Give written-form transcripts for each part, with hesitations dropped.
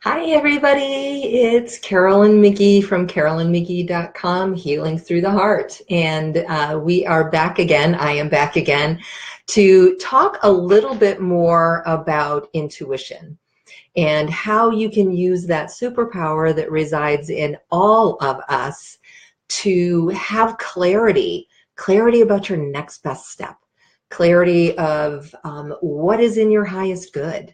Hi, everybody. It's Carolyn McGee from carolynmcgee.com, Healing Through the Heart. And we are back again. I am back again to talk a little bit more about intuition and how you can use that superpower that resides in all of us to have clarity about your next best step, clarity of what is in your highest good.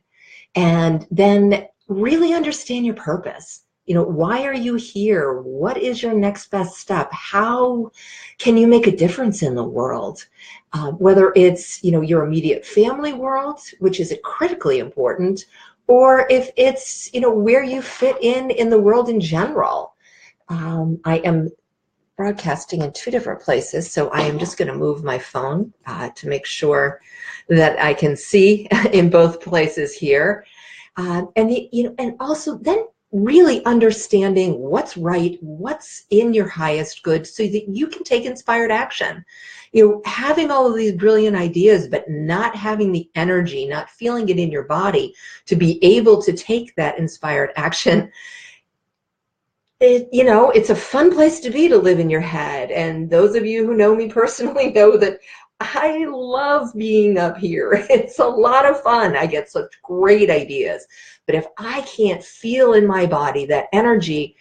And then really understand your purpose. Why are you here? What is your next best step? How can you make a difference in the world? Whether it's, your immediate family world, which is critically important, or if it's, where you fit in the world in general. I am broadcasting in two different places, so I am just going to move my phone to make sure that I can see in both places here. And also then really understanding what's right, what's in your highest good, so that you can take inspired action. Having all of these brilliant ideas, but not having the energy, not feeling it in your body to be able to take that inspired action. It's a fun place to be, to live in your head. And those of you who know me personally know that I love being up here. It's a lot of fun. I get such great ideas. But if I can't feel in my body that energy,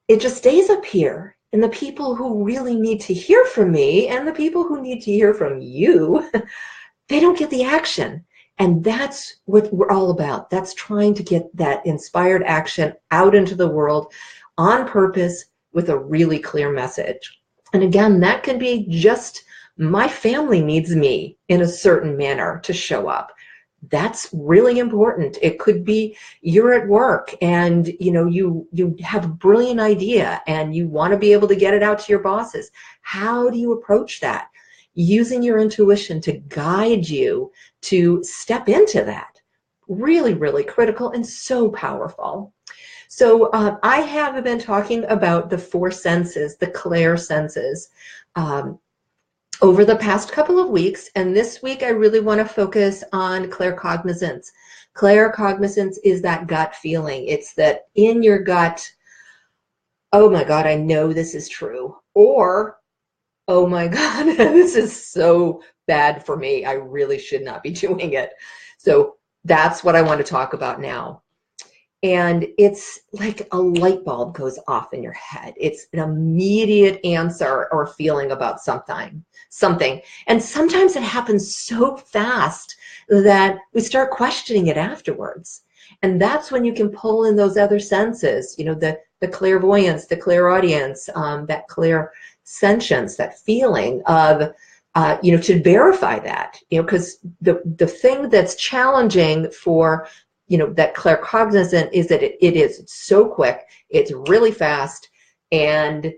it just stays up here. And the people who really need to hear from me and the people who need to hear from you, they don't get the action. And that's what we're all about. That's trying to get that inspired action out into the world on purpose with a really clear message. And again, that can be just my family needs me in a certain manner to show up. That's really important. It could be you're at work and you have a brilliant idea and you want to be able to get it out to your bosses. How do you approach that? Using your intuition to guide you to step into that. Really, really critical and so powerful. So I have been talking about the four senses, the clair senses, over the past couple of weeks. And this week, I really want to focus on claircognizance. Claircognizance is that gut feeling. It's that in your gut, oh my God, I know this is true. Or, oh my God, this is so bad for me. I really should not be doing it. So that's what I want to talk about now. And it's like a light bulb goes off in your head. It's an immediate answer or feeling about something. And sometimes it happens so fast that we start questioning it afterwards. And that's when you can pull in those other senses, the clairvoyance, the clairaudience, that clairsentience, that feeling of, to verify that, because the thing that's challenging for that claircognizant is that it is so quick, it's really fast, and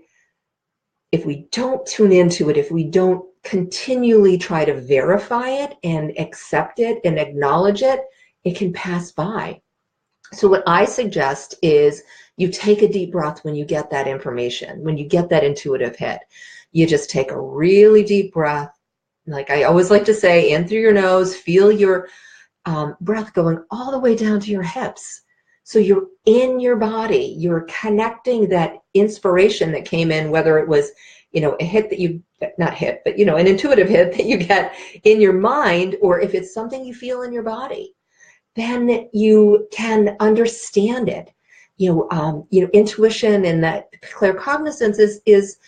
if we don't tune into it, if we don't continually try to verify it and accept it and acknowledge it, it can pass by. So what I suggest is you take a deep breath when you get that information, when you get that intuitive hit. You just take a really deep breath, like I always like to say, in through your nose, feel your breath going all the way down to your hips. So you're in your body, you're connecting that inspiration that came in, whether it was, a hit that you, not hit, but, an intuitive hit that you get in your mind, or if it's something you feel in your body, then you can understand it. Intuition and that claircognizance is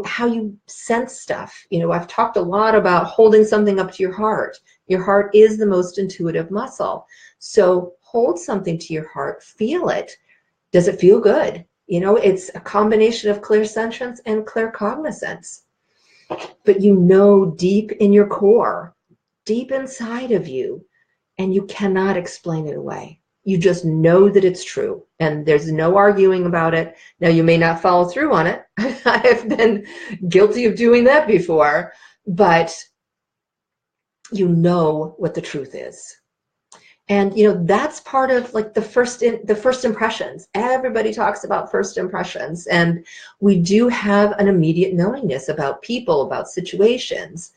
how you sense stuff. I've talked a lot about holding something up to your heart. Your heart is the most intuitive muscle. So hold something to your heart, feel it. Does it feel good? It's a combination of clairsentience and claircognizance. But deep in your core, deep inside of you, and you cannot explain it away. You just know that it's true, and there's no arguing about it. Now, you may not follow through on it. I have been guilty of doing that before, but you know what the truth is. And that's part of like the first impressions. Everybody talks about first impressions, and we do have an immediate knowingness about people, about situations.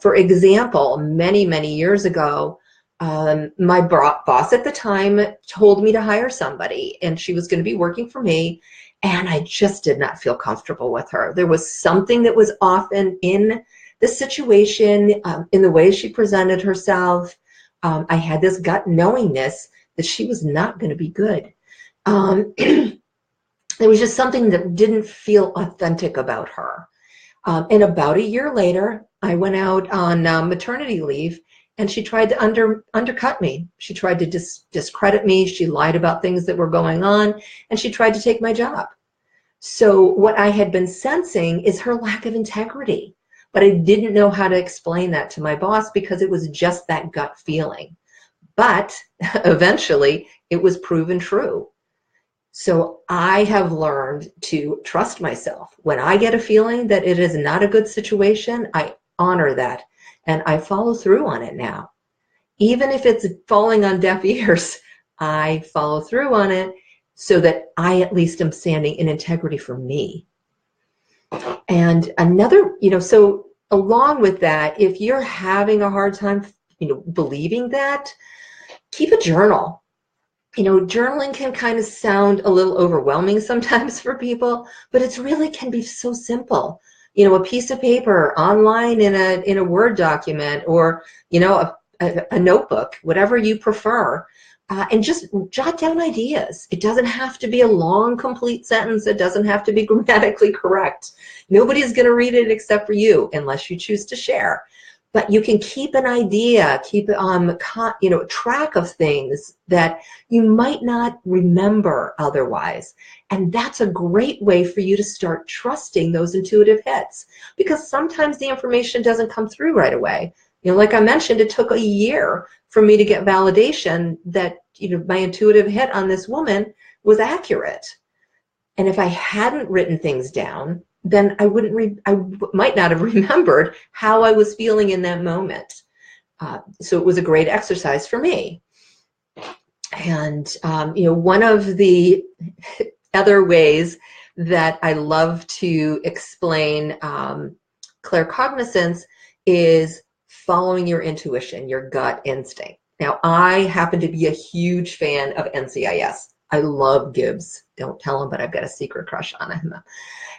For example, many years ago, My boss at the time told me to hire somebody, and she was going to be working for me, and I just did not feel comfortable with her. There was something that was often in the situation, in the way she presented herself. I had this gut knowingness that she was not going to be good. There was just something that didn't feel authentic about her. And about a year later, I went out on maternity leave, and she tried to undercut me. She tried to discredit me. She lied about things that were going on, and she tried to take my job. So what I had been sensing is her lack of integrity, but I didn't know how to explain that to my boss because it was just that gut feeling. But eventually, it was proven true. So I have learned to trust myself. When I get a feeling that it is not a good situation, I honor that and I follow through on it now. Even if it's falling on deaf ears, I follow through on it so that I at least am standing in integrity for me. And another, so along with that, if you're having a hard time, believing that, keep a journal. Journaling can kind of sound a little overwhelming sometimes for people, but it really can be so simple. A piece of paper online in a Word document, or a notebook, whatever you prefer, and just jot down ideas. It doesn't have to be a long, complete sentence. It doesn't have to be grammatically correct. Nobody's going to read it except for you, unless you choose to share. But you can keep an idea, keep track of things that you might not remember otherwise. And that's a great way for you to start trusting those intuitive hits, because sometimes the information doesn't come through right away. Like I mentioned, it took a year for me to get validation that my intuitive hit on this woman was accurate. And if I hadn't written things down, then I might not have remembered how I was feeling in that moment. So it was a great exercise for me. And one of the other ways that I love to explain claircognizance is following your intuition, your gut instinct. Now, I happen to be a huge fan of NCIS. I love Gibbs. Don't tell him, but I've got a secret crush on him.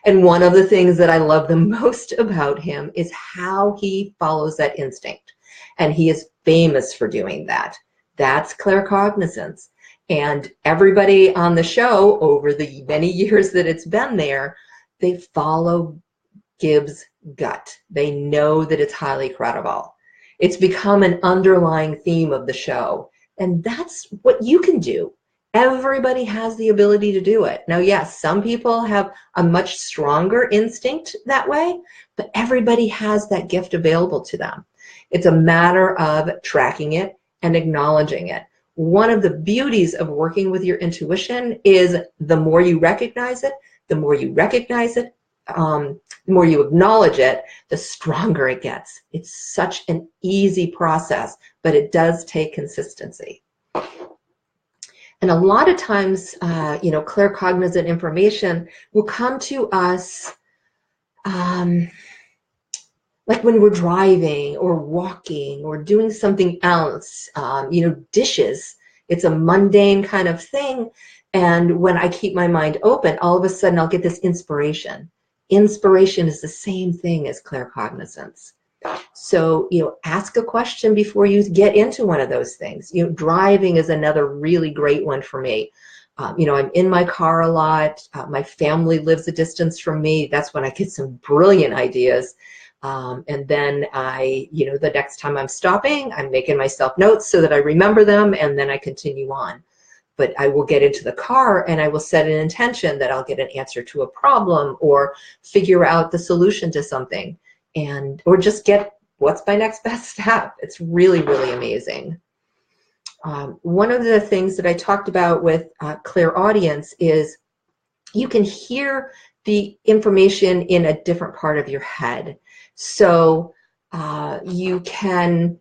And one of the things that I love the most about him is how he follows that instinct. And he is famous for doing that. That's claircognizance. And everybody on the show, over the many years that it's been there, they follow Gibbs' gut. They know that it's highly credible. It's become an underlying theme of the show. And that's what you can do. Everybody has the ability to do it. Now, yes, some people have a much stronger instinct that way, but everybody has that gift available to them. It's a matter of tracking it and acknowledging it. One of the beauties of working with your intuition is the more you recognize it, the more you acknowledge it, the stronger it gets. It's such an easy process, but it does take consistency. And a lot of times, claircognizant information will come to us like when we're driving or walking or doing something else, dishes. It's a mundane kind of thing. And when I keep my mind open, all of a sudden I'll get this inspiration. Inspiration is the same thing as claircognizance. So, ask a question before you get into one of those things. Driving is another really great one for me. I'm in my car a lot. My family lives a distance from me. That's when I get some brilliant ideas. And then the next time I'm stopping, I'm making myself notes so that I remember them, and then I continue on. But I will get into the car and I will set an intention that I'll get an answer to a problem or figure out the solution to something. Or just get what's my next best step. It's really, really amazing. One of the things that I talked about with clairaudience is you can hear the information in a different part of your head. So you can,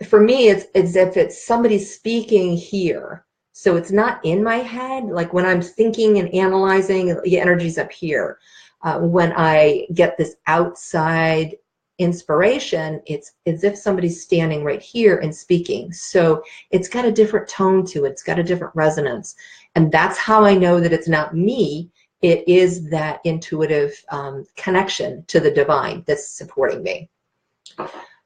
for me, it's as if it's somebody speaking here. So it's not in my head. Like when I'm thinking and analyzing, the energy's up here. When I get this outside inspiration, it's as if somebody's standing right here and speaking. So it's got a different tone to it. It's got a different resonance. And that's how I know that it's not me. It is that intuitive connection to the divine that's supporting me.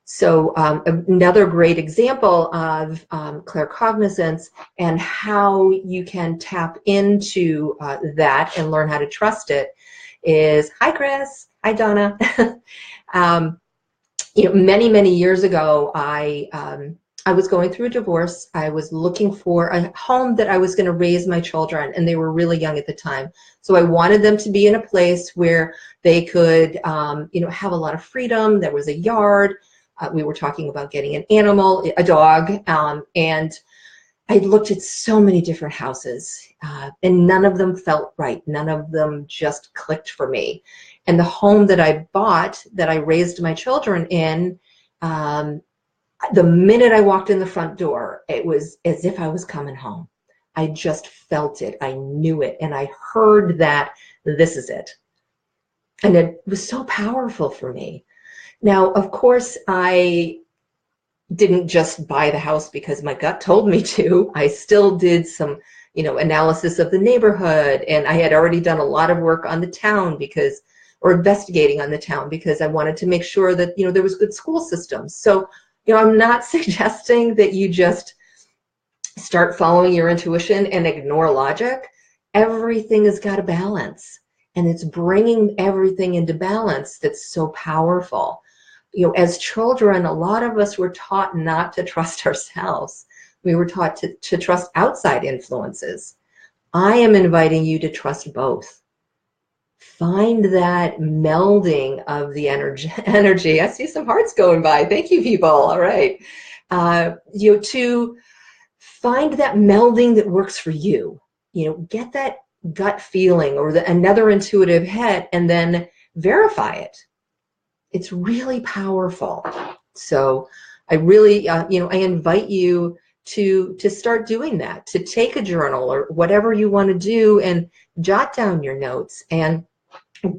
So another great example of claircognizance and how you can tap into that and learn how to trust it is, hi Chris, hi Donna. You know, many years ago, I was going through a divorce. I was looking for a home that I was going to raise my children, and they were really young at the time. So I wanted them to be in a place where they could, you know, have a lot of freedom. There was a yard. We were talking about getting an animal, a dog, and I looked at so many different houses, and none of them felt right. None of them just clicked for me. And the home that I bought, that I raised my children in, the minute I walked in the front door, it was as if I was coming home. I just felt it. I knew it. And I heard that this is it. And it was so powerful for me. Now, of course, I didn't just buy the house because my gut told me to. I still did some, you know, analysis of the neighborhood, and I had already done a lot of work on the town because, or investigating on the town, because I wanted to make sure that, you know, there was good school systems. So, you know, I'm not suggesting that you just start following your intuition and ignore logic. Everything has got a balance, and it's bringing everything into balance that's so powerful. You know, as children, a lot of us were taught not to trust ourselves. We were taught to trust outside influences. I am inviting you to trust both. Find that melding of the energy. I see some hearts going by. Thank you, people. All right. You know, to find that melding that works for you. You know, get that gut feeling or another intuitive hit, and then verify it. It's really powerful. So I really, you know, I invite you to start doing that, to take a journal or whatever you want to do and jot down your notes and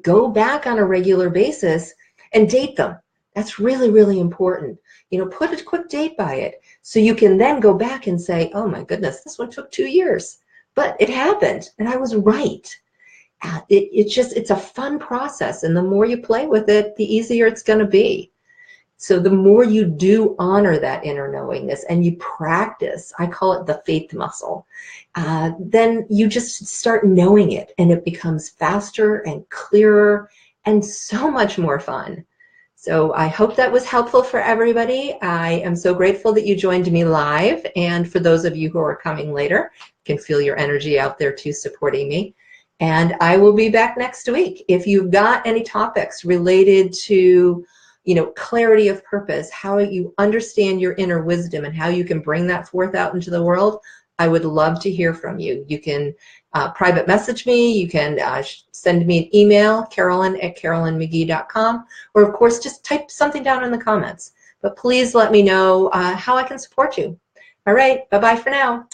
go back on a regular basis and date them. That's really important. You know, put a quick date by it so you can then go back and say, oh my goodness, this one took 2 years, but it happened and I was right. It's a fun process, and the more you play with it, the easier it's going to be. So the more you do honor that inner knowingness and you practice, I call it the faith muscle, then you just start knowing it, and it becomes faster and clearer and so much more fun. So I hope that was helpful for everybody. I am so grateful that you joined me live, and for those of you who are coming later, you can feel your energy out there too supporting me. And I will be back next week. If you've got any topics related to, you know, clarity of purpose, how you understand your inner wisdom and how you can bring that forth out into the world, I would love to hear from you. You can private message me. You can send me an email, carolyn@carolynmcgee.com, or of course, just type something down in the comments. But please let me know how I can support you. All right, bye-bye for now.